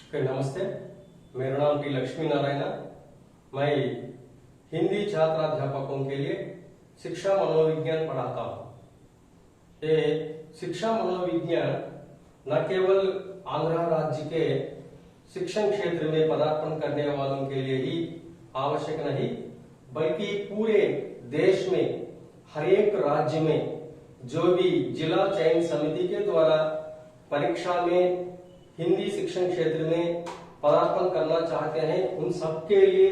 नमस्ते, मेरा नाम टी लक्ष्मी नारायण। मैं हिंदी छात्राध्यापकों के लिए शिक्षा मनोविज्ञान पढ़ाता हूँ। ये शिक्षा मनोविज्ञान न केवल आंध्र राज्य के शिक्षण क्षेत्र में पदार्पण करने वालों के लिए ही आवश्यक नहीं, बल्कि पूरे देश में हर एक राज्य में जो भी जिला चयन समिति के द्वारा परीक्षा में हिंदी शिक्षण क्षेत्र में पदार्पण करना चाहते हैं, उन सबके लिए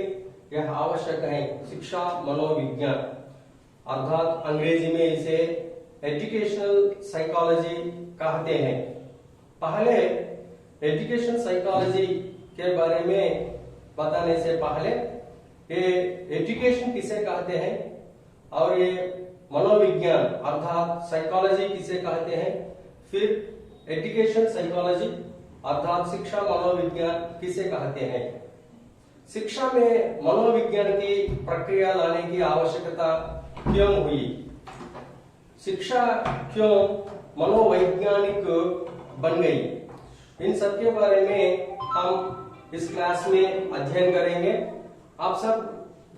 यह आवश्यक है शिक्षा मनोविज्ञान, अर्थात अंग्रेजी में इसे एजुकेशनल साइकोलॉजी कहते हैं। पहले एजुकेशन साइकोलॉजी के बारे में बताने से पहले ये एजुकेशन किसे कहते हैं और ये मनोविज्ञान अर्थात साइकोलॉजी किसे कहते हैं, फिर एजुकेशन साइकोलॉजी अर्थात शिक्षा मनोविज्ञान किसे कहते हैं। शिक्षा में मनोविज्ञान की प्रक्रिया लाने की आवश्यकता क्यों हुई, शिक्षा क्यों मनोवैज्ञानिक बन गई, इन सब के बारे में हम इस क्लास में अध्ययन करेंगे। आप सब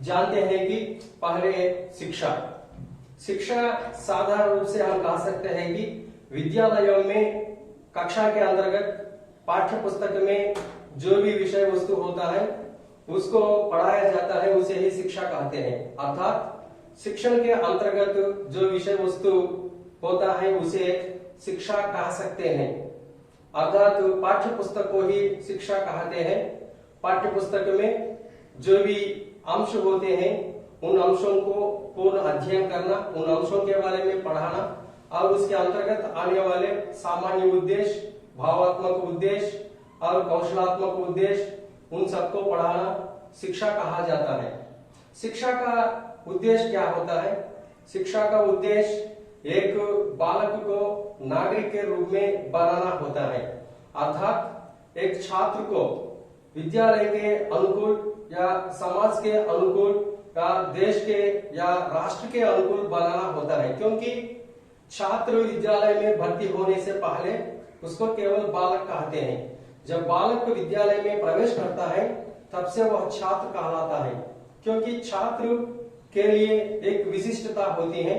जानते हैं कि पहले शिक्षा साधारण रूप से हम कह सकते हैं कि विद्यालयों में कक्षा के अंतर्गत पाठ्य पुस्तक में जो भी विषय वस्तु होता है उसको पढ़ाया जाता है, उसे ही शिक्षा कहते हैं। अर्थात शिक्षण के अंतर्गत जो विषय वस्तु होता है उसे शिक्षा कह सकते हैं। अर्थात पाठ्य पुस्तक को ही शिक्षा कहते हैं। पाठ्य पुस्तक में जो भी अंश होते हैं उन अंशों को पूर्ण अध्ययन करना, उन अंशों के बारे में पढ़ाना और उसके अंतर्गत आने वाले सामान्य उद्देश्य, भावात्मक उद्देश्य और कौशलात्मक उद्देश्य, उन सबको पढ़ाना शिक्षा कहा जाता है। शिक्षा का उद्देश्य क्या होता है? शिक्षा का उद्देश्य एक बालक को नागरिक के रूप में बनाना होता है, अर्थात एक छात्र को विद्यालय के अनुकूल या समाज के अनुकूल या देश के या राष्ट्र के अनुकूल बनाना होता है। क्योंकि छात्र विद्यालय में भर्ती होने से पहले उसको केवल बालक कहते हैं। जब बालक विद्यालय में प्रवेश करता है तब से वह छात्र कहलाता है, क्योंकि छात्र के लिए एक विशिष्टता होती है।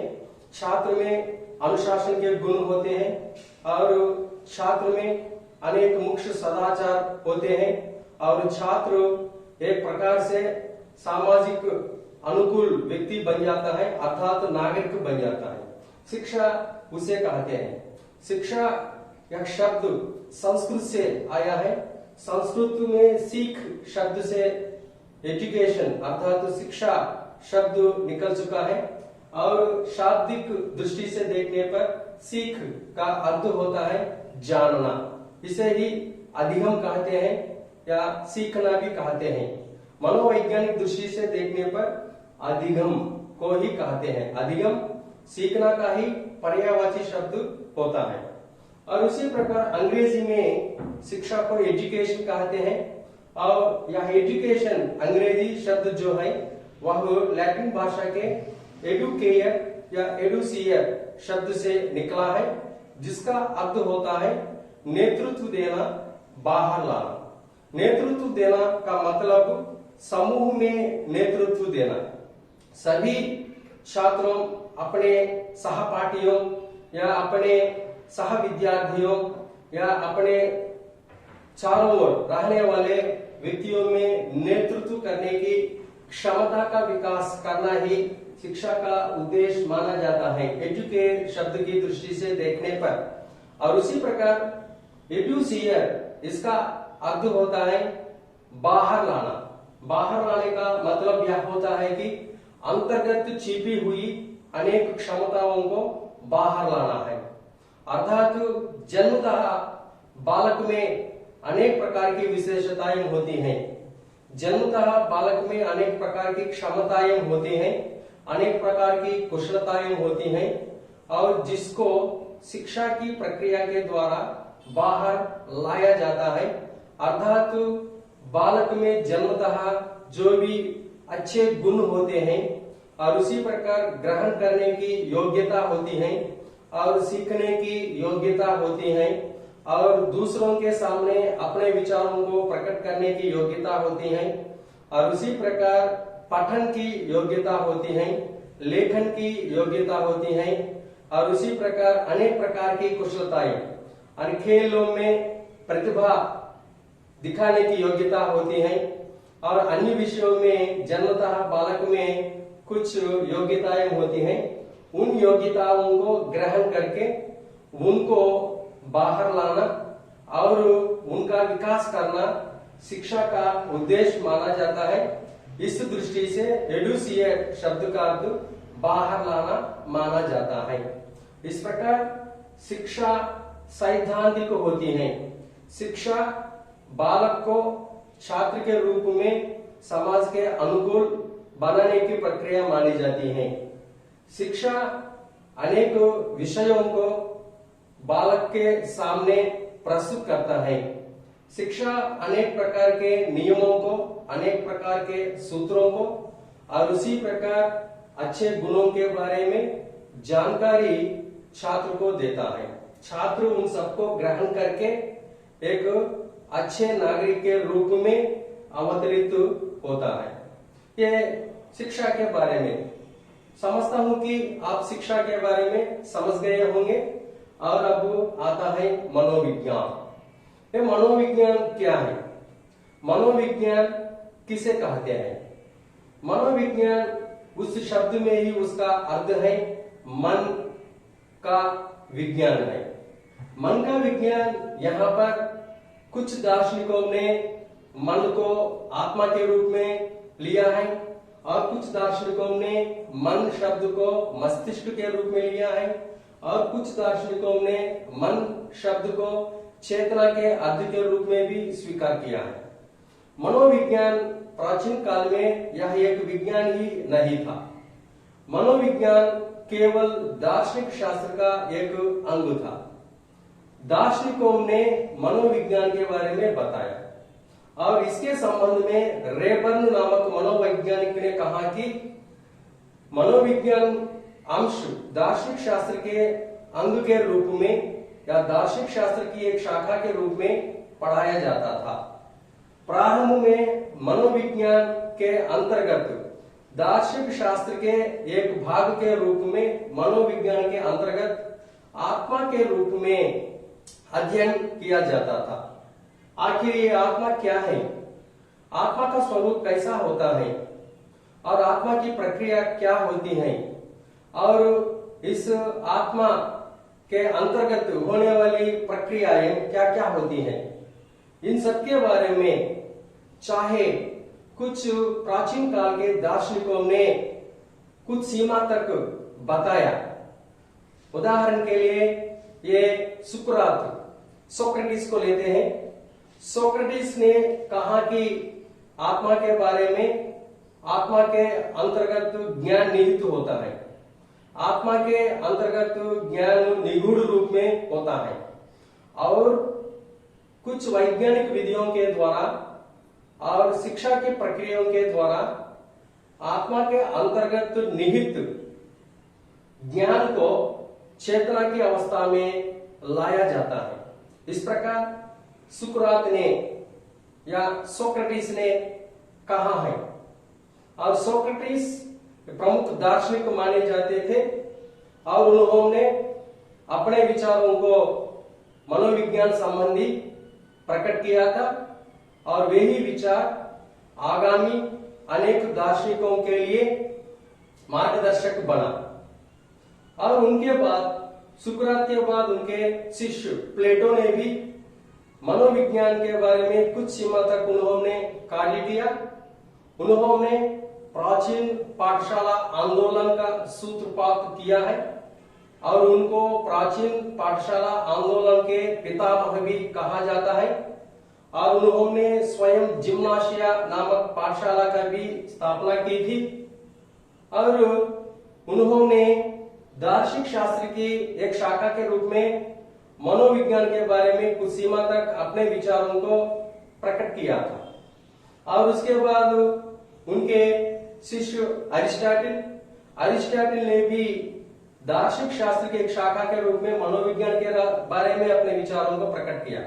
छात्र में अनुशासन के गुण होते हैं और छात्र में अनेक मुख्य सदाचार होते हैं और छात्र एक प्रकार से सामाजिक अनुकूल व्यक्ति बन जाता है, अर्थात नागरिक बन जाता है। शिक्षा उसे कहते हैं। शिक्षा यह शब्द संस्कृत से आया है। संस्कृत में सीख शब्द से एजुकेशन अर्थात शिक्षा शब्द निकल चुका है और शाब्दिक दृष्टि से देखने पर सीख का अर्थ होता है जानना। इसे ही अधिगम कहते हैं या सीखना भी कहते हैं। मनोवैज्ञानिक दृष्टि से देखने पर अधिगम को ही कहते हैं। अधिगम सीखना का ही पर्यायवाची शब्द होता है। और उसी प्रकार अंग्रेजी में शिक्षा को एजुकेशन कहते हैं और यह एजुकेशन अंग्रेजी शब्द जो है वह लैटिन भाषा के एडुकेयर या एडुसियर शब्द से निकला है, जिसका अर्थ होता है नेतृत्व देना, बाहर लाना। नेतृत्व देना का मतलब समूह में नेतृत्व देना। सभी छात्रों अपने सहपाठियों या अपने सह विद्यार्थियों या अपने चारों ओर रहने वाले व्यक्तियों में नेतृत्व करने की क्षमता का विकास करना ही शिक्षा का उद्देश्य माना जाता है, एजुकेट शब्द की दृष्टि से देखने पर। और उसी प्रकार एडुसियर इसका अर्थ होता है बाहर लाना। बाहर लाने का मतलब यह होता है कि अंतर्गत छिपी हुई अनेक क्षमताओं को बाहर लाना है। अर्थात जन्मतः बालक में अनेक प्रकार की विशेषताएं होती हैं। जन्मतः बालक में अनेक प्रकार की क्षमताएं होती हैं, अनेक प्रकार की कुशलताएं होती हैं और जिसको शिक्षा की प्रक्रिया के द्वारा बाहर लाया जाता है। अर्थात बालक में जन्मतः जो भी अच्छे गुण होते हैं और उसी प्रकार ग्रहण करने की योग्यता होती है और सीखने की योग्यता होती है और दूसरों के सामने अपने विचारों को प्रकट करने की योग्यता होती है, और उसी प्रकार पठन की योग्यता होती है, लेखन की योग्यता होती है, और उसी प्रकार अनेक प्रकार की कुशलताएं और खेलों में प्रतिभा दिखाने की योग्यता होती है, और अन्य विषयों में जन्मतः बालक में कुछ योग्यताएं होती हैं। उन योग्यताओं को ग्रहण करके उनको बाहर लाना और उनका विकास करना शिक्षा का उद्देश्य माना जाता है। इस दृष्टि से एडुसिएट शब्द का अर्थ बाहर लाना माना जाता है। इस प्रकार शिक्षा सैद्धांतिक होती है। शिक्षा बालक को छात्र के रूप में समाज के अनुकूल बनाने की प्रक्रिया मानी जाती है। शिक्षा अनेक विषयों को बालक के सामने प्रस्तुत करता है। शिक्षा अनेक प्रकार के नियमों को, अनेक प्रकार के सूत्रों को और उसी प्रकार अच्छे गुणों के बारे में जानकारी छात्र को देता है। छात्र उन सबको ग्रहण करके एक अच्छे नागरिक के रूप में अवतरित होता है। ये शिक्षा के बारे में समझता हूं कि आप शिक्षा के बारे में समझ गए होंगे। और अब आता है मनोविज्ञान। ये मनोविज्ञान क्या है? मनोविज्ञान किसे कहते हैं? मनोविज्ञान उस शब्द में ही उसका अर्थ है मन का विज्ञान है। मन का विज्ञान यहाँ पर कुछ दार्शनिकों ने मन को आत्मा के रूप में लिया है, और कुछ दार्शनिकों ने मन शब्द को मस्तिष्क के रूप में लिया है, और कुछ दार्शनिकों ने मन शब्द को चेतना के अर्थ के रूप में भी स्वीकार किया है। मनोविज्ञान प्राचीन काल में यह एक विज्ञान ही नहीं था। मनोविज्ञान केवल दार्शनिक शास्त्र का एक अंग था। दार्शनिकों ने मनोविज्ञान के बारे में बताया, और इसके संबंध में रेबर्न नामक मनोवैज्ञानिक ने कहा कि मनोविज्ञान अंश दार्शनिक शास्त्र के अंग के रूप में या दार्शनिक शास्त्र की एक शाखा के रूप में पढ़ाया जाता था। प्रारंभ में मनोविज्ञान के अंतर्गत दार्शनिक शास्त्र के एक भाग के रूप में मनोविज्ञान के अंतर्गत आत्मा के रूप में अध्ययन किया जाता था। आखिर ये आत्मा क्या है? आत्मा का स्वरूप कैसा होता है? और आत्मा की प्रक्रिया क्या होती है? और इस आत्मा के अंतर्गत होने वाली प्रक्रियाएं क्या क्या होती हैं? इन सब के बारे में चाहे कुछ प्राचीन काल के दार्शनिकों ने कुछ सीमा तक बताया। उदाहरण के लिए ये सुकरात, सोक्रेटिस को लेते हैं। सोक्रेटिस ने कहा कि आत्मा के बारे में आत्मा के अंतर्गत ज्ञान निहित होता है। आत्मा के अंतर्गत ज्ञान निगूढ़ रूप में होता है, और कुछ वैज्ञानिक विधियों के द्वारा और शिक्षा की प्रक्रियाओं के द्वारा आत्मा के अंतर्गत निहित ज्ञान को चेतना की अवस्था में लाया जाता है। इस प्रकार सुकरात ने या सोक्रेटिस ने कहा है, और सोक्रेटिस प्रमुख दार्शनिक माने जाते थे, और उन्होंने अपने विचारों को मनोविज्ञान संबंधी प्रकट किया था, और वही विचार आगामी अनेक दार्शनिकों के लिए मार्गदर्शक बना। और उनके बाद सुकरात के बाद उनके शिष्य प्लेटो ने भी मनोविज्ञान के बारे में कुछ सीमा तक उन्होंने कार्य किया। उन्होंने प्राचीन पाठशाला आंदोलन का सूत्रपात किया है, और उनको प्राचीन पाठशाला आंदोलन के पितामह भी कहा जाता है। और उन्होंने स्वयं जिम्नाशिया नामक पाठशाला का भी स्थापना की थी, और उन्होंने दार्शनिक शास्त्र की एक शाखा के रूप में मनोविज्ञान के बारे में कुछ सीमा तक अपने विचारों को प्रकट किया था। और उसके बाद उनके शिष्य अरिस्टोटल ने भी दार्शनिक शास्त्र की एक शाखा के रूप में मनोविज्ञान के बारे में अपने विचारों को प्रकट किया।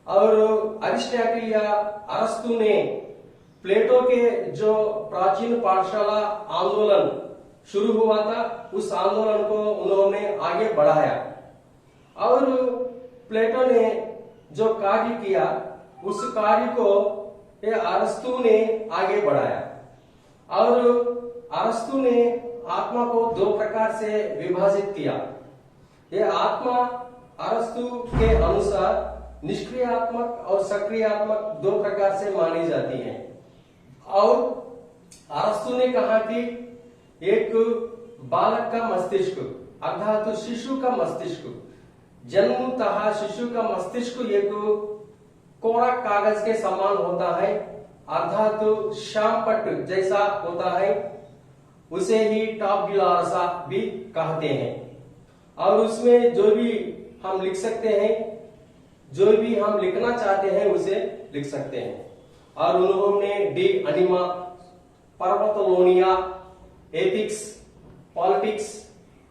और अरिस्टोटल या अरस्तु ने प्लेटो के जो प्राचीन पाठशाला आंदोलन शुरू हुआ था, उस आंदोलन को उन्होंने आगे बढ़ाया और प्लेटो ने जो कार्य किया उस कार्य को ये अरस्तु ने आगे बढ़ाया। और अरस्तु ने आत्मा को दो प्रकार से विभाजित किया। ये आत्मा अरस्तु के अनुसार निष्क्रियात्मक और सक्रियात्मक दो प्रकार से मानी जाती है। और अरस्तु ने कहा कि एक बालक का मस्तिष्क अर्थात शिशु का मस्तिष्क, जन्मतः शिशु का मस्तिष्क एक कोरा कागज के समान होता है, अर्थात श्यामपट्ट जैसा होता है, उसे ही टैबुला भी कहते हैं। और उसमें जो भी हम लिख सकते हैं, जो भी हम लिखना चाहते हैं उसे लिख सकते हैं। और उन्होंने डी अनिमा, पर्वतलोनिया, एथिक्स, पॉलिटिक्स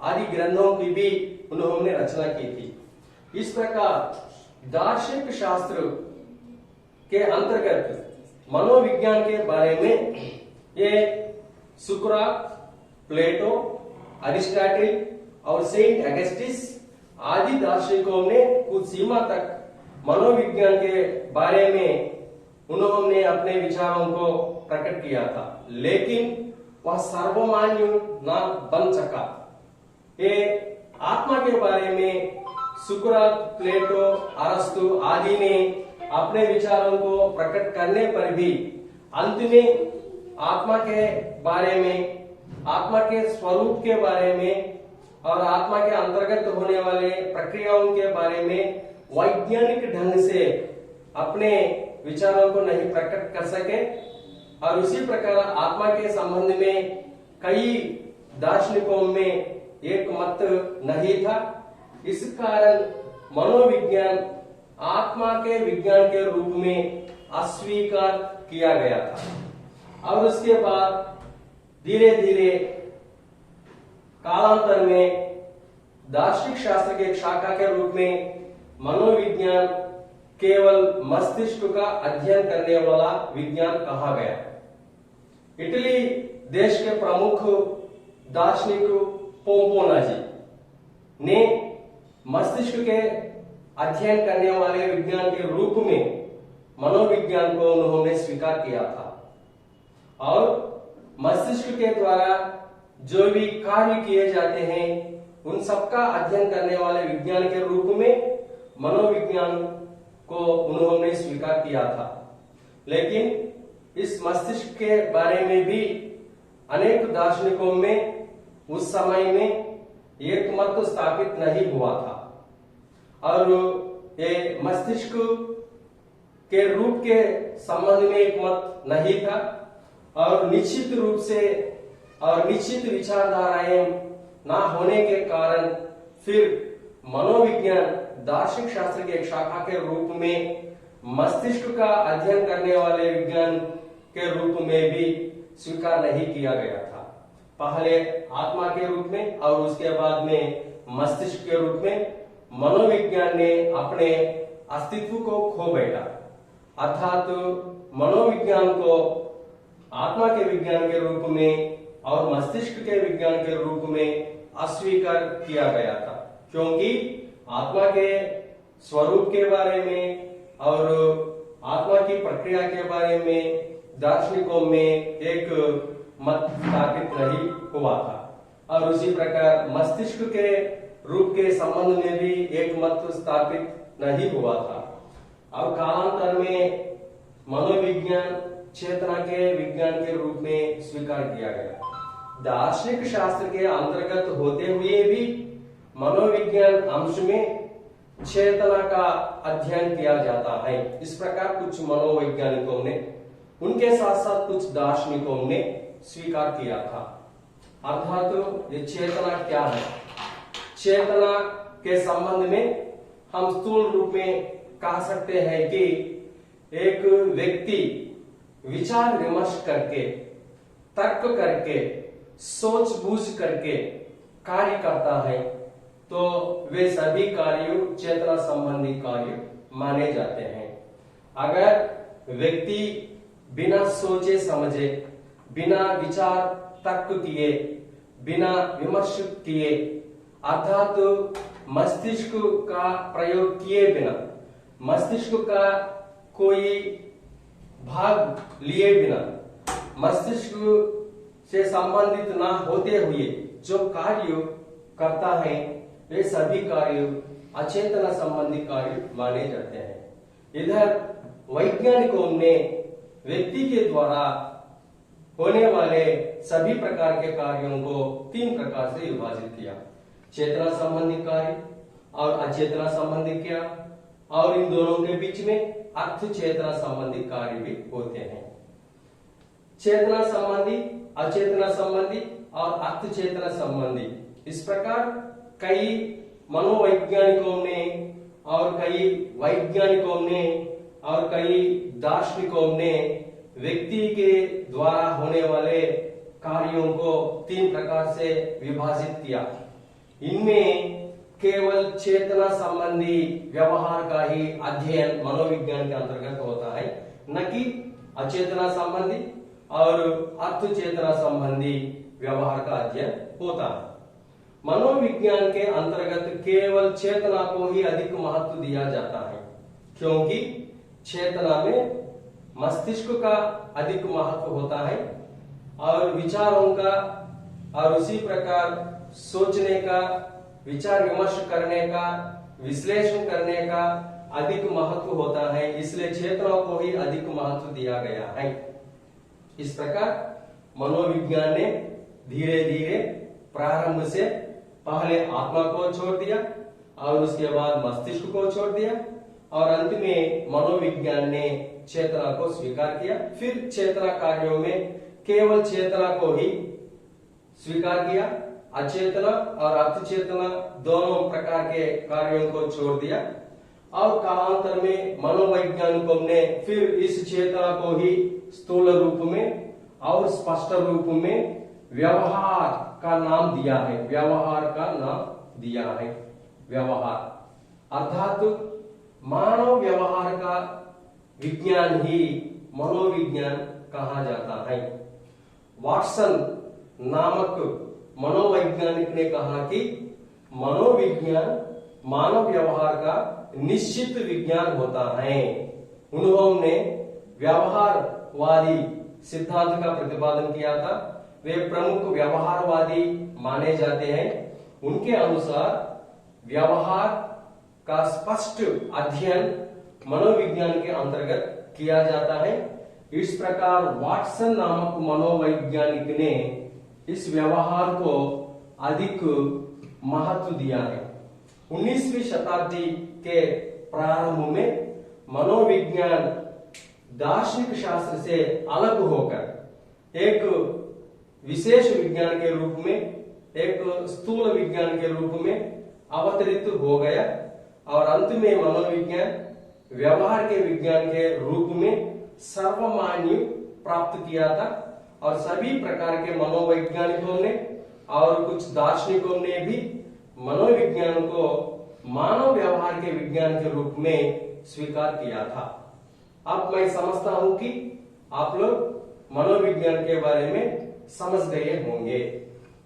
आदि ग्रंथों की भी उन्होंने रचना की थी। इस प्रकार दार्शनिक शास्त्र के अंतर्गत मनोविज्ञान के बारे में ये सुकरात, प्लेटो, अरिस्टोटल और सेंट अगस्टिस आदि दार्शनिकों ने कुछ सीमा तक मनोविज्ञान के बारे में उन्होंने अपने विचारों को प्रकट किया था, लेकिन वह सर्वमान्य न बन सका। ये आत्मा के बारे में सुकरात, प्लेटो, अरस्तु आदि ने अपने विचारों को प्रकट करने पर भी अंत में आत्मा के बारे में, आत्मा के स्वरूप के बारे में और आत्मा के अंतर्गत होने वाले प्रक्रियाओं के बारे में वैज्ञानिक ढंग से अपने विचारों को नहीं प्रकट कर सके। और उसी प्रकार आत्मा के संबंध में कई दार्शनिकों में एक मत नहीं था। इस कारण मनोविज्ञान आत्मा के विज्ञान के रूप में अस्वीकार किया गया था। और उसके बाद धीरे धीरे कालांतर में दार्शनिक शास्त्र के एक शाखा के रूप में मनोविज्ञान केवल मस्तिष्क का अध्ययन करने वाला विज्ञान कहा गया। इटली देश के प्रमुख दार्शनिक पोम्पोनाजी ने मस्तिष्क के अध्ययन करने वाले विज्ञान के रूप में मनोविज्ञान को उन्होंने स्वीकार किया था। और मस्तिष्क के द्वारा जो भी कार्य किए जाते हैं उन सबका अध्ययन करने वाले विज्ञान के रूप में मनोविज्ञान को उन्होंने स्वीकार किया था। लेकिन इस मस्तिष्क के बारे में भी अनेक दार्शनिकों में उस समय में एक मत स्थापित नहीं हुआ था। और ये मस्तिष्क के रूप के संबंध में एक मत नहीं था। और निश्चित रूप से और निश्चित विचारधाराएं ना होने के कारण फिर मनोविज्ञान दार्शनिक शास्त्र के एक शाखा के रूप में मस्तिष्क का अध्ययन करने वाले विज्ञान के रूप में भी स्वीकार नहीं किया गया था। पहले आत्मा के रूप में और उसके बाद में मस्तिष्क के रूप में मनोविज्ञान ने अपने अस्तित्व को खो बैठा, अर्थात मनोविज्ञान को आत्मा के विज्ञान के रूप में और मस्तिष्क के विज्ञान के रूप में अस्वीकार किया गया था, क्योंकि आत्मा के स्वरूप के बारे में और आत्मा की प्रक्रिया के बारे में दार्शनिकों में एक मत स्थापित नहीं हुआ था। और उसी प्रकार मस्तिष्क के रूप के संबंध में भी एक मत स्थापित नहीं हुआ था। और कालांतर में मनोविज्ञान चेतना के विज्ञान के रूप में स्वीकार किया गया। दार्शनिक शास्त्र के अंतर्गत होते हुए भी मनोविज्ञान अंश में चेतना का अध्ययन किया जाता है। इस प्रकार कुछ मनोवैज्ञानिकों ने, उनके साथ साथ कुछ दार्शनिकों ने स्वीकार किया था। अर्थात तो ये चेतना क्या है? चेतना के संबंध में हम स्थूल रूप में कह सकते हैं कि एक व्यक्ति विचार विमर्श करके, तर्क करके, सोच बूझ करके कार्य करता है तो वे सभी कार्य चेतना संबंधी कार्य माने जाते हैं। अगर व्यक्ति बिना सोचे समझे, बिना विचार तर्क किए, बिना विमर्श किए, अर्थात मस्तिष्क का प्रयोग किए बिना, मस्तिष्क का कोई भाग लिए बिना, मस्तिष्क से संबंधित ना होते हुए जो कार्य करता है वे सभी कार्य अचेतना संबंधी कार्य माने जाते हैं। इधर वैज्ञानिकों ने व्यक्ति के द्वारा होने वाले सभी प्रकार के कार्यों को 3 प्रकार से विभाजित किया। चेतना संबंधी कार्य और अचेतना संबंधी क्या, और इन दोनों के बीच में अर्थ चेतना संबंधी कार्य भी होते हैं। चेतना संबंधी, अचेतना संबंधी और अर्थ चेतना संबंधी, इस प्रकार कई मनोवैज्ञानिकों ने और कई वैज्ञानिकों ने और कई दार्शनिकों ने व्यक्ति के द्वारा होने वाले कार्यों को 3 प्रकार से विभाजित किया। इनमें केवल चेतना संबंधी व्यवहार का ही अध्ययन मनोविज्ञान के अंतर्गत होता है, न कि अचेतना संबंधी और अर्थ चेतना संबंधी व्यवहार का अध्ययन होता है। मनोविज्ञान के अंतर्गत केवल चेतना को ही अधिक महत्व दिया जाता है, क्योंकि चेतना में मस्तिष्क का अधिक महत्व होता है और विचारों का और उसी प्रकार सोचने का, विचार विमर्श करने का, विश्लेषण करने का अधिक महत्व होता है। इसलिए चेतना को ही अधिक महत्व दिया गया है। इस प्रकार मनोविज्ञान ने धीरे धीरे प्रारंभ से पहले आत्मा को छोड़ दिया और उसके बाद मस्तिष्क को छोड़ दिया और अंत में मनोविज्ञान ने चेतना को स्वीकार किया। फिर चेतना कार्यों में केवल चेतना को ही स्वीकार किया, अचेतना और अर्थ चेतना दोनों प्रकार के कार्यों को छोड़ दिया और कालांतर में मनोवैज्ञानिकों ने फिर इस चेतना को ही स्थूल रूप में और स्पष्ट रूप में व्यवहार का नाम दिया है। व्यवहार का नाम दिया है। व्यवहार अर्थात मानव व्यवहार का विज्ञान ही मनोविज्ञान कहा जाता है। वाटसन नामक मनोवैज्ञानिक ने कहा कि मनोविज्ञान मानव व्यवहार का निश्चित विज्ञान होता है। उन्होंने व्यवहारवादी सिद्धांत का प्रतिपादन किया था। वे प्रमुख व्यवहारवादी माने जाते हैं। उनके अनुसार व्यवहार का स्पष्ट अध्ययन मनोविज्ञान के अंतर्गत किया जाता है। इस प्रकार वाटसन नामक मनोवैज्ञानिक ने इस व्यवहार को अधिक महत्व दिया है। 19वीं शताब्दी के प्रारंभ में मनोविज्ञान दार्शनिक शास्त्र से अलग होकर एक विशेष विज्ञान के रूप में, एक स्थूल विज्ञान के रूप में अवतरित हो गया और अंत में मनोविज्ञान व्यवहार के विज्ञान के रूप में सर्वमान्य प्राप्त किया था और सभी प्रकार के मनोवैज्ञानिकों ने और कुछ दार्शनिकों ने भी मनोविज्ञान को मानव व्यवहार के विज्ञान के रूप में स्वीकार किया था। अब मैं समझता हूं कि आप लोग मनोविज्ञान के बारे में समझ गए होंगे।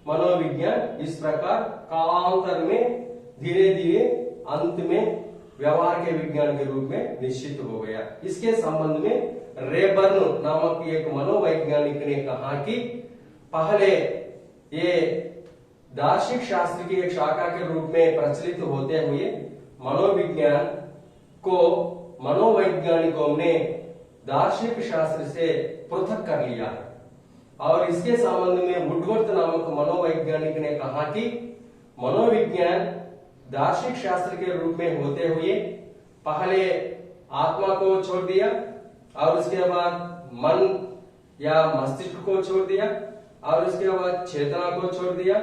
मनोविज्ञान इस प्रकार कालांतर में धीरे धीरे अंत में व्यवहार के विज्ञान के रूप में निश्चित हो गया। इसके संबंध में रेबर्न नामक एक मनोवैज्ञानिक ने कहा कि पहले ये दार्शनिक शास्त्र की एक शाखा के रूप में प्रचलित होते हुए मनोविज्ञान को मनोवैज्ञानिकों ने दार्शनिक शास्त्र से पृथक कर लिया है। और इसके संबंध में वुडवर्थ नामक मनोवैज्ञानिक ने कहा कि मनोविज्ञान दार्शनिक शास्त्र के रूप में होते हुए पहले आत्मा को छोड़ दिया और उसके बाद मन या मस्तिष्क को छोड़ दिया और उसके बाद चेतना को छोड़ दिया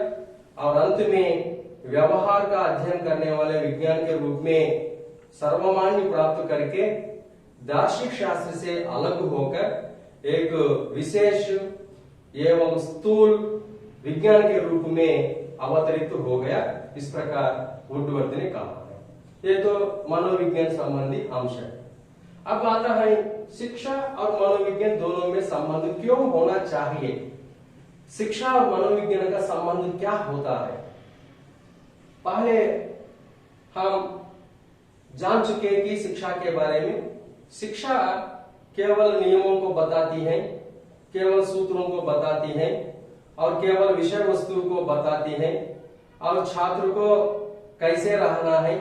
और अंत में व्यवहार का अध्ययन करने वाले विज्ञान के रूप में सर्वमान्य प्राप्त करके दार्शनिक शास्त्र से अलग होकर एक विशेष एवं स्थूल विज्ञान के रूप में अवतरित हो गया, इस प्रकार वुडवर्थ ने कहा है। ये तो मनोविज्ञान संबंधी अंश है। अब आता है शिक्षा और मनोविज्ञान दोनों में संबंध क्यों होना चाहिए, शिक्षा और मनोविज्ञान का संबंध क्या होता है। पहले हम जान चुके हैं कि शिक्षा के बारे में, शिक्षा केवल नियमों को बताती है, केवल सूत्रों को बताती है और केवल विषय वस्तु को बताती है, और छात्र को कैसे रहना है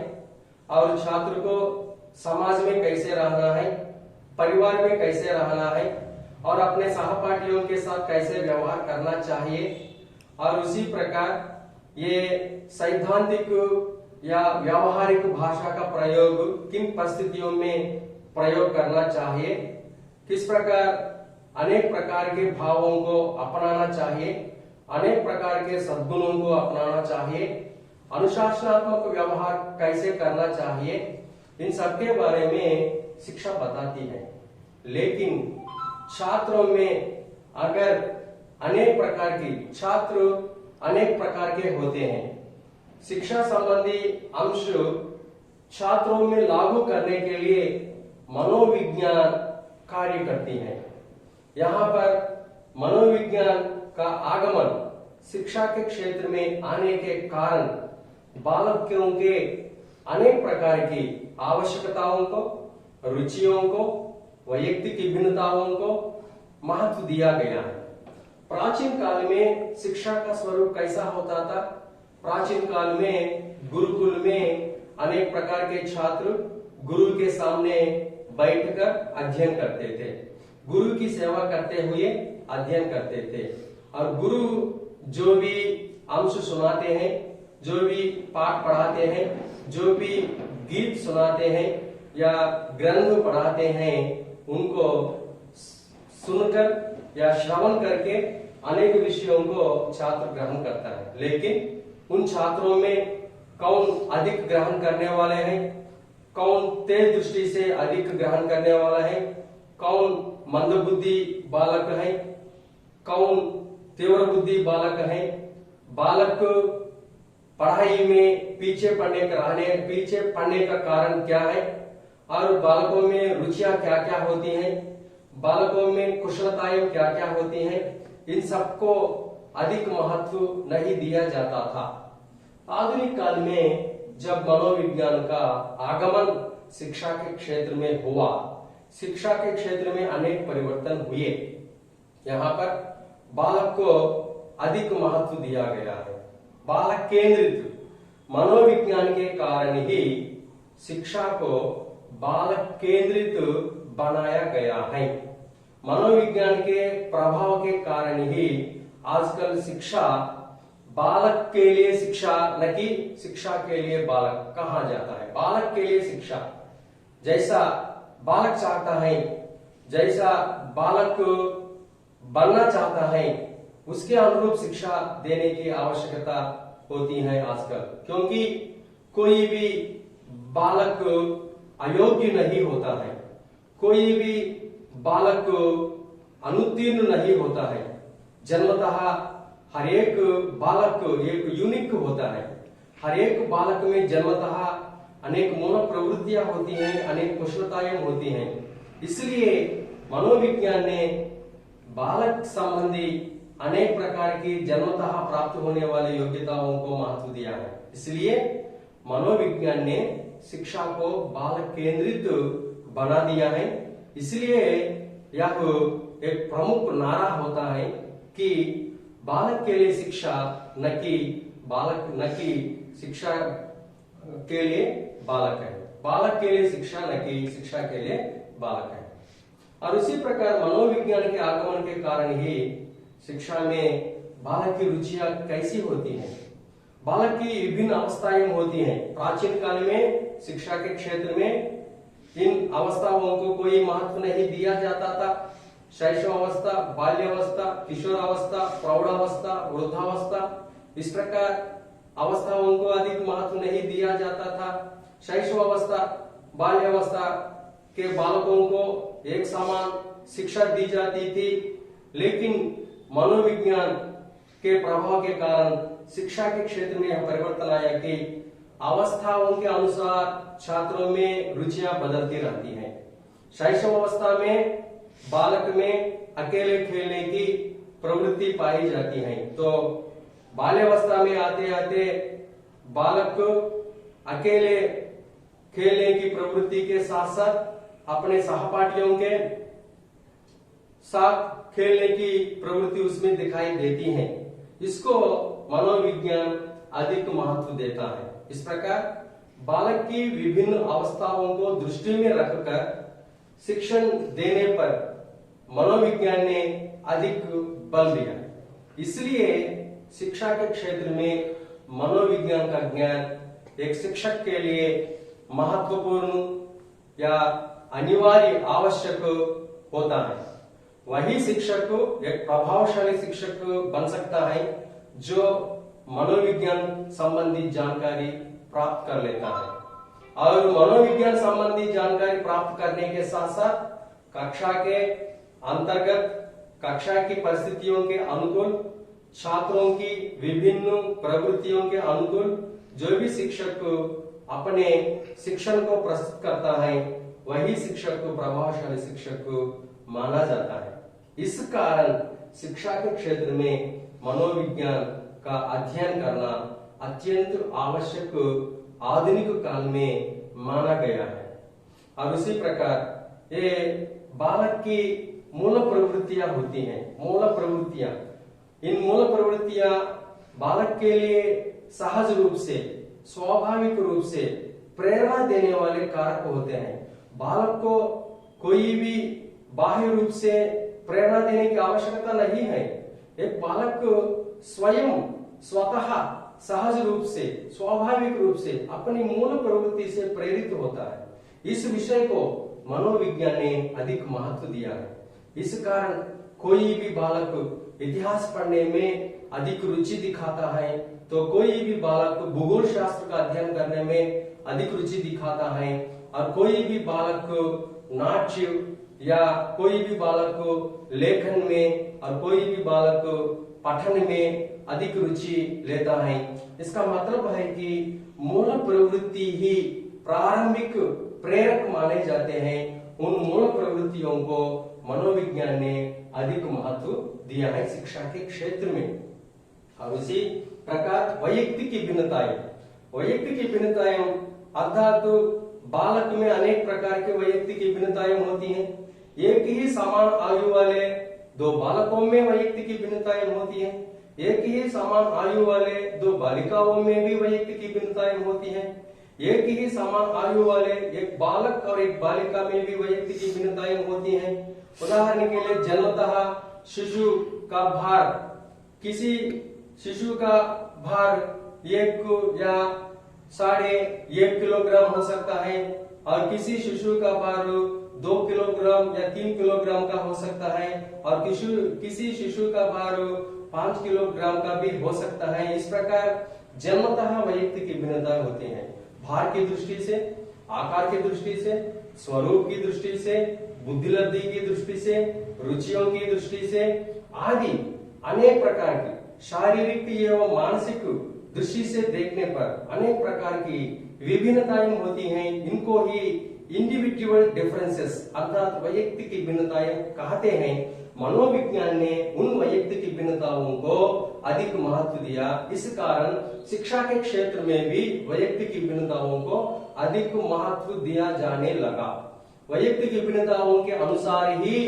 और छात्र को समाज में कैसे रहना है, परिवार में कैसे रहना है और अपने सहपाठियों के साथ कैसे व्यवहार करना चाहिए, और उसी प्रकार ये सैद्धांतिक या व्यावहारिक भाषा का प्रयोग किन परिस्थितियों में प्रयोग करना चाहिए, किस प्रकार अनेक प्रकार के भावों को अपनाना चाहिए, अनेक प्रकार के सद्गुणों को अपनाना चाहिए, अनुशासनात्मक व्यवहार कैसे करना चाहिए, इन सब के बारे में शिक्षा बताती है। लेकिन छात्रों में अगर अनेक प्रकार की छात्र अनेक प्रकार के होते हैं, शिक्षा संबंधी अंश छात्रों में लागू करने के लिए मनोविज्ञान कार्य करती है। यहाँ पर मनोविज्ञान का आगमन शिक्षा के क्षेत्र में आने के कारण बालकों के अनेक प्रकार की आवश्यकताओं को, रुचियों को, वैयक्तिक भिन्नताओं को महत्व दिया गया है। प्राचीन काल में शिक्षा का स्वरूप कैसा होता था? प्राचीन काल में गुरुकुल में अनेक प्रकार के छात्र गुरु के सामने बैठकर अध्ययन करते थे, गुरु की सेवा करते हुए अध्ययन करते थे, और गुरु जो भी अंश सुनाते हैं, जो भी पाठ पढ़ाते हैं, जो भी गीत सुनाते हैं या ग्रंथ पढ़ाते हैं, उनको सुनकर या श्रवण करके अनेक विषयों को छात्र ग्रहण करता है। लेकिन उन छात्रों में कौन अधिक ग्रहण करने वाले हैं, कौन तेज दृष्टि से अधिक ग्रहण करने वाला है, कौन मंदबुद्धि बालक है, कौन तीव्र बुद्धि बालक है, बालक पढ़ाई में पीछे पड़ने का कारण क्या है, और बालकों में रुचियां क्या क्या होती हैं, बालकों में कुशलताएं क्या क्या होती हैं, इन सबको अधिक महत्व नहीं दिया जाता था। आधुनिक काल में जब मनोविज्ञान का आगमन शिक्षा के क्षेत्र में हुआ, शिक्षा के क्षेत्र में अनेक परिवर्तन हुए। यहाँ पर बालक को अधिक महत्व दिया गया है। बालक केंद्रित मनोविज्ञान के कारण ही शिक्षा को बालक केंद्रित बनाया गया है। मनोविज्ञान के प्रभाव के कारण ही आजकल शिक्षा बालक के लिए शिक्षा, न कि शिक्षा के लिए बालक कहा जाता है। बालक के लिए शिक्षा, जैसा बालक चाहता है, जैसा बालक बनना चाहता है, उसके अनुरूप शिक्षा देने की आवश्यकता होती है आजकल, क्योंकि कोई भी बालक अयोग्य नहीं होता है, कोई भी बालक अनुत्तीर्ण नहीं होता है। जन्मतः हर एक बालक एक यूनिक होता है। हर एक बालक में जन्मतः अनेक मूल प्रवृत्तियां होती हैं, अनेक कुशलताएं होती हैं। इसलिए मनोविज्ञान ने बालक संबंधी अनेक प्रकार की जन्मतः प्राप्त होने वाली योग्यताओं को महत्व दिया है। इसलिए मनोविज्ञान ने शिक्षा को बालक केंद्रित बना दिया है। इसलिए यह एक प्रमुख नारा होता है कि बालक के लिए शिक्षा, न कि शिक्षा के लिए बालक है। बालक के लिए शिक्षा, न कि शिक्षा के लिए बालक है। और उसी प्रकार मनोविज्ञान के आगमन के कारण ही शिक्षा में बालक की रुचियां कैसी होती हैं, बालक की विभिन्न अवस्थाएं होती हैं। प्राचीन काल में शिक्षा के क्षेत्र में इन अवस्थाओं को कोई महत्व नहीं दिया जाता था। शैशवावस्था, बाल्यावस्था, किशोरावस्था, प्रौढ़ावस्था, वृद्धावस्था, इस प्रकार अवस्थाओं को अधिक महत्व नहीं दिया जाता था। शैशवावस्था, बाल्यावस्था के बालकों को एक समान शिक्षा दी जाती थी, लेकिन मनोविज्ञान के प्रभाव के कारण शिक्षा के क्षेत्र में यह परिवर्तन आया कि अवस्थाओं के अनुसार छात्रों में रुचियां बदलती रहती हैं। शैशव अवस्था में बालक में अकेले खेलने की प्रवृत्ति पाई जाती है, तो बाल्यावस्था में आते आते बालक को अकेले खेलने की प्रवृत्ति के साथ साथ अपने सहपाठियों के साथ खेलने की प्रवृत्ति उसमें दिखाई देती है। इसको मनोविज्ञान अधिक महत्व देता है। इस प्रकार बालक की विभिन्न अवस्थाओं को दृष्टि में रखकर शिक्षण देने पर मनोविज्ञान ने अधिक बल दिया। इसलिए शिक्षा के क्षेत्र में मनोविज्ञान का ज्ञान एक शिक्षक के लिए महत्वपूर्ण या अनिवार्य आवश्यक होता है। वही शिक्षक एक प्रभावशाली शिक्षक बन सकता है जो मनोविज्ञान संबंधी जानकारी प्राप्त कर लेता है। और मनोविज्ञान संबंधी जानकारी प्राप्त करने के साथ साथ कक्षा के अंतर्गत कक्षा की परिस्थितियों के अनुकूल छात्रों की विभिन्न प्रवृत्तियों के अनुकूल जो भी शिक्षक अपने शिक्षण को प्रस्तुत करता है वही शिक्षक को प्रभावशाली शिक्षक माना जाता है। इस कारण शिक्षा के क्षेत्र में मनोविज्ञान का अध्ययन करना अत्यंत आवश्यक आधुनिक काल में माना गया है। और उसी प्रकार ये बालक की मूल प्रवृत्तियां होती हैं। मूल प्रवृत्तियां, इन मूल प्रवृत्तियां बालक के लिए सहज रूप से स्वाभाविक रूप से प्रेरणा देने वाले कारक होते हैं। बालक को कोई भी बाह्य रूप से प्रेरणा देने की आवश्यकता नहीं है। एक बालक स्वयं स्वतः सहज रूप से स्वाभाविक रूप से अपनी मूल प्रवृत्ति से प्रेरित होता है। इस विषय को मनोविज्ञान ने अधिक महत्व दिया है। इस कारण कोई भी बालक इतिहास पढ़ने में अधिक रुचि दिखाता है तो कोई भी बालक भूगोल शास्त्र का अध्ययन करने में अधिक रुचि दिखाता है और कोई भी बालक नाट्य या कोई भी बालक लेखन में और कोई भी बालक पठन में अधिक रुचि लेता है। इसका मतलब है कि मूल प्रवृत्ति ही प्रारंभिक प्रेरक माने जाते हैं। उन मूल प्रवृत्तियों को मनोविज्ञान ने अधिक महत्व दिया है शिक्षा के क्षेत्र में। और उसी प्रकार वैयक्तिक भिन्नताएं अर्थात बालक में अनेक प्रकार के वैयक्तिक भिन्नताएं होती हैं। एक ही समान आयु वाले दो बालकों में वैयक्तिक भिन्नताएं होती हैं। एक ही समान आयु वाले दो बालिकाओं में भी वैयक्तिक भिन्नताएं होती हैं। एक ही समान आयु वाले एक बालक और एक बालिका में भी वैयक्तिक भिन्नताएं होती हैं। उदाहरण के लिए जन्मतः शिशु का भार, किसी शिशु का भार 1 या 1.5 किलोग्राम हो सकता है और किसी शिशु का भार 2 किलोग्राम या 3 किलोग्राम का हो सकता है और किसी शिशु का भार 5 किलोग्राम का भी हो सकता है। इस प्रकार जन्मतः वैयक्तिक भिन्नताएं होती हैं। भार की दृष्टि से, आकार की दृष्टि से, स्वरूप की दृष्टि से, बुद्धिलब्धि की दृष्टि से, रुचियों की दृष्टि से आदि अनेक प्रकार की शारीरिक एवं मानसिक दृष्टि से देखने पर अनेक प्रकार की विभिन्नताएं होती हैं। इनको ही इंडिविजुअल डिफरेंसेस अर्थात वैयक्तिक भिन्नताएं कहते हैं। मनोविज्ञान ने उन वैयक्तिक भिन्नताओं को अधिक महत्व दिया। इस कारण शिक्षा के क्षेत्र में भी वैयक्तिक भिन्नताओं को अधिक महत्व दिया जाने लगा। वैयक्तिक भिन्नताओं के अनुसार ही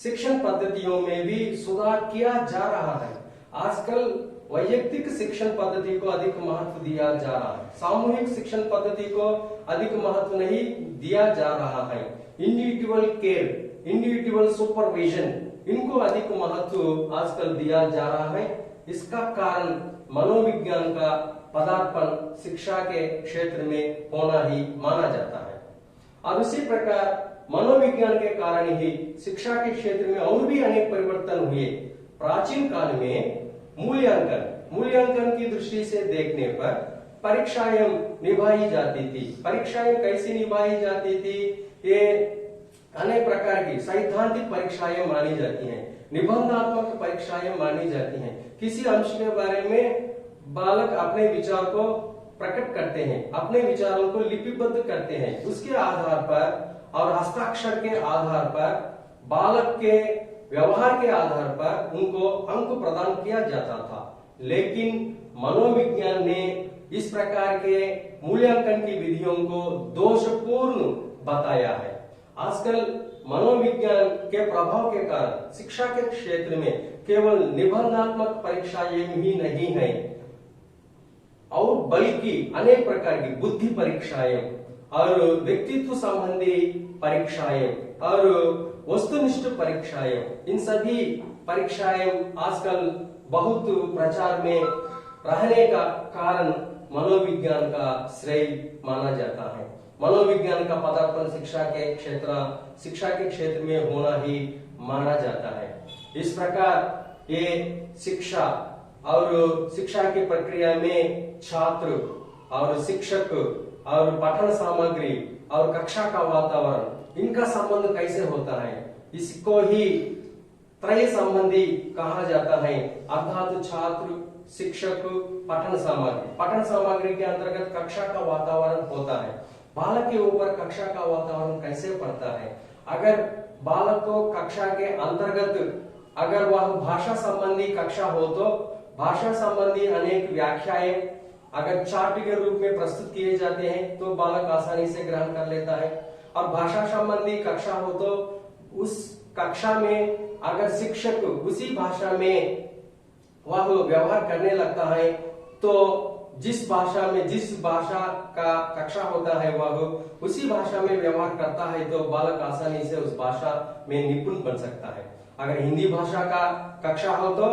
शिक्षण पद्धतियों में भी सुधार किया जा रहा है। आजकल वैयक्तिक शिक्षण पद्धति को अधिक महत्व दिया जा रहा है। सामूहिक शिक्षण पद्धति को अधिक महत्व नहीं दिया जा रहा है। इंडिविजुअल केयर, इंडिविजुअल सुपरविजन, इनको अधिक महत्व आजकल दिया जा रहा है। इसका कारण मनोविज्ञान का पदार्पण शिक्षा के क्षेत्र में होना ही माना जाता है। और उसी प्रकार मनोविज्ञान के कारण ही शिक्षा के क्षेत्र में और भी अनेक परिवर्तन हुए। प्राचीन काल में मूल्यांकन की दृष्टि से देखने पर परीक्षाएं निभाई जाती थी। परीक्षाएं कैसी निभाई जाती थी? ये अनेक प्रकार की सैद्धांतिक परीक्षाएं मानी जाती हैं, निबंधात्मक परीक्षाएं मानी जाती हैं। किसी अंश के बारे में बालक अपने विचार को प्रकट करते हैं, अपने विचारों को लिपिबद्ध करते हैं, उसके आधार पर और हस्ताक्षर के आधार पर, बालक के व्यवहार के आधार पर उनको अंक प्रदान किया जाता था। लेकिन मनोविज्ञान ने इस प्रकार के मूल्यांकन की विधियों को दोषपूर्ण बताया है। आजकल मनोविज्ञान के प्रभाव के कारण शिक्षा के क्षेत्र में केवल निबंधात्मक परीक्षाएं ही नहीं है और बल्कि अनेक प्रकार की बुद्धि परीक्षाएं और व्यक्तित्व संबंधी परीक्षाएं और वस्तुनिष्ठ परीक्षाएं, इन सभी परीक्षाएं आजकल बहुत प्रचार में रहने का कारण मनोविज्ञान का श्रेय माना जाता है। मनोविज्ञान का पदार्पण शिक्षा के क्षेत्र में होना ही माना जाता है। इस प्रकार ये शिक्षा और शिक्षा की प्रक्रिया में छात्र और शिक्षक और पठन सामग्री और कक्षा का वातावरण, इनका संबंध कैसे होता है, इसको ही त्रय संबंधी कहा जाता है। अर्थात छात्र, शिक्षक, पठन सामग्री के अंतर्गत कक्षा का वातावरण होता है। बालक के ऊपर कक्षा का वातावरण कैसे पड़ता है? अगर बालक को कक्षा के अंतर्गत अगर वह भाषा संबंधी कक्षा हो तो भाषा संबंधी अनेक व्याख्याएं अगर चार्ट के रूप में प्रस्तुत किए जाते हैं तो बालक आसानी से ग्रहण कर लेता है। और भाषा संबंधी कक्षा हो तो उस कक्षा में अगर शिक्षक उसी भाषा में वह व्यवहार करने लगता है तो जिस भाषा का कक्षा होता है वह उसी भाषा में व्यवहार करता है तो बालक आसानी से उस भाषा में निपुण बन सकता है। अगर हिंदी भाषा का कक्षा हो तो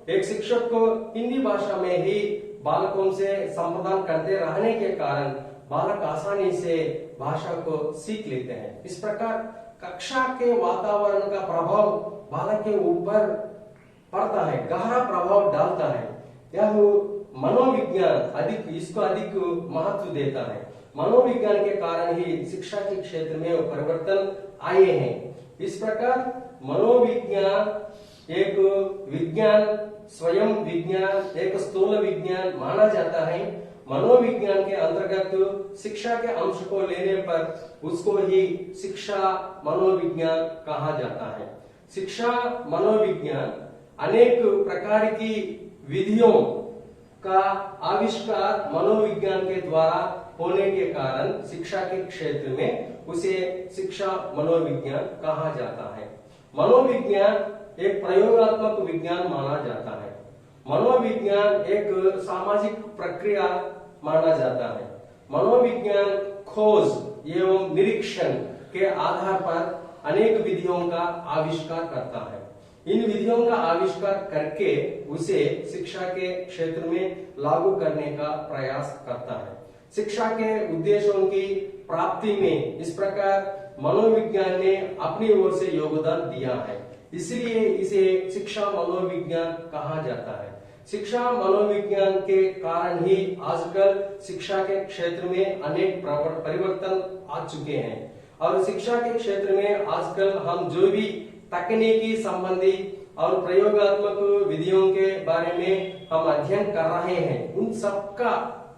एक शिक्षक को हिंदी भाषा में ही बालकों से संवाद करते रहने के कारण बालक आसानी से भाषा को सीख लेते हैं। इस प्रकार कक्षा के वातावरण का प्रभाव बालक के ऊपर पड़ता है, गहरा प्रभाव डालता है। यह मनोविज्ञान इसको अधिक महत्व देता है। मनोविज्ञान के कारण ही शिक्षा के क्षेत्र में परिवर्तन आए हैं। इस प्रकार मनोविज्ञान एक विज्ञान, स्वयं विज्ञान, एक स्थूल विज्ञान माना जाता है। मनोविज्ञान के अंतर्गत शिक्षा के अंश को लेने पर उसको ही शिक्षा मनोविज्ञान कहा जाता है। शिक्षा मनोविज्ञान अनेक प्रकार की विधियों का आविष्कार मनोविज्ञान के द्वारा होने के कारण शिक्षा के क्षेत्र में उसे शिक्षा मनोविज्ञान कहा जाता है। मनोविज्ञान एक प्रयोगात्मक विज्ञान माना जाता है। मनोविज्ञान एक सामाजिक प्रक्रिया माना जाता है। मनोविज्ञान खोज एवं निरीक्षण के आधार पर अनेक विधियों का आविष्कार करता है। इन विधियों का आविष्कार करके उसे शिक्षा के क्षेत्र में लागू करने का प्रयास करता है। शिक्षा के उद्देश्यों की प्राप्ति में इस प्रकार मनोविज्ञान ने अपनी ओर से योगदान दिया है, इसलिए इसे शिक्षा मनोविज्ञान कहा जाता है। शिक्षा मनोविज्ञान के कारण ही आजकल शिक्षा के क्षेत्र में अनेक परिवर्तन आ चुके हैं और शिक्षा के क्षेत्र में आजकल हम जो भी तकनीकी संबंधी और प्रयोगात्मक विधियों के बारे में हम अध्ययन कर रहे हैं, उन सबका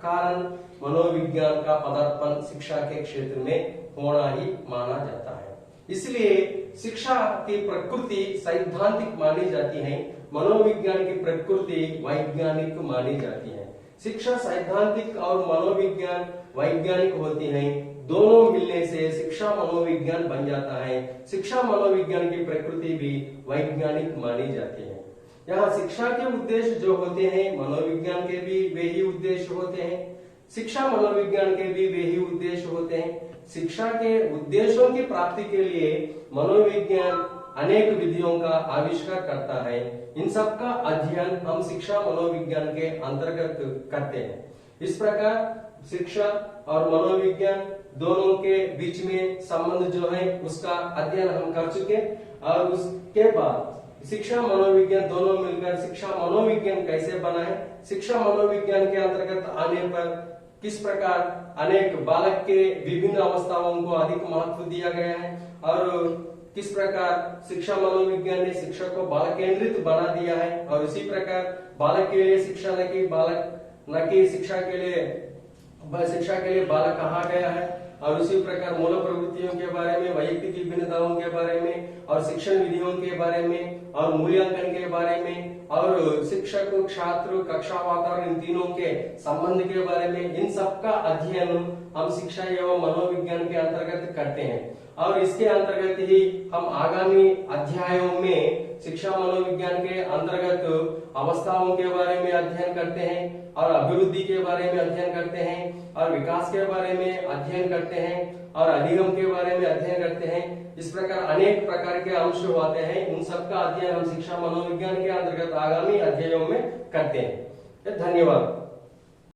कारण मनोविज्ञान का पदार्पण शिक्षा के क्षेत्र में होना ही माना जाता है। इसलिए शिक्षा की प्रकृति सैद्धांतिक मानी जाती है, मनोविज्ञान की प्रकृति वैज्ञानिक मानी जाती है। शिक्षा सैद्धांतिक और मनोविज्ञान वैज्ञानिक होती है, दोनों मिलने से शिक्षा मनोविज्ञान बन जाता है। शिक्षा मनोविज्ञान की प्रकृति भी वैज्ञानिक मानी जाती है। यहाँ शिक्षा के उद्देश्य जो होते हैं मनोविज्ञान के भी वे ही उद्देश्य होते हैं, शिक्षा मनोविज्ञान के भी वे ही उद्देश्य होते हैं। शिक्षा के उद्देश्यों की प्राप्ति के लिए मनोविज्ञान अनेक विधियों का आविष्कार करता है। इन सब का अध्ययन हम शिक्षा मनोविज्ञान के अंतर्गत करते हैं। इस प्रकार शिक्षा और मनोविज्ञान दोनों के बीच में संबंध जो है उसका अध्ययन हम कर चुके और उसके बाद शिक्षा मनोविज्ञान दोनों मिलकर शिक्षा मनोविज्ञान कैसे बना है, शिक्षा मनोविज्ञान के अंतर्गत आने पर किस प्रकार अनेक बालक के विभिन्न अवस्थाओं को अधिक महत्व दिया गया है और किस प्रकार शिक्षा मनोविज्ञान ने शिक्षा को बालक केंद्रित बना दिया है और इसी प्रकार बालक के लिए शिक्षा लगी, बालक न कि शिक्षा के लिए बालक कहाँ गया है, और उसी प्रकार मूल प्रवृत्तियों के बारे में, वैयक्तिक विभिन्नताओं के बारे में, और शिक्षण विधियों के बारे में, और मूल्यांकन के बारे में, और शिक्षक, छात्र, कक्षा वातावरण, इन तीनों के संबंध के बारे में, इन सब का अध्ययन हम शिक्षा एवं मनोविज्ञान के अंतर्गत करते हैं। और इसके अंतर्गत ही हम आगामी अध्यायों में शिक्षा मनोविज्ञान के अंतर्गत अवस्थाओं के बारे में अध्ययन करते हैं, और अभिवृद्धि के बारे में अध्ययन करते हैं, और विकास के बारे में अध्ययन करते हैं, और अधिगम के बारे में अध्ययन करते हैं। इस प्रकार अनेक प्रकार के अंश होते हैं। उन सबका अध्ययन हम शिक्षा मनोविज्ञान के अंतर्गत आगामी अध्यायों में करते हैं। धन्यवाद।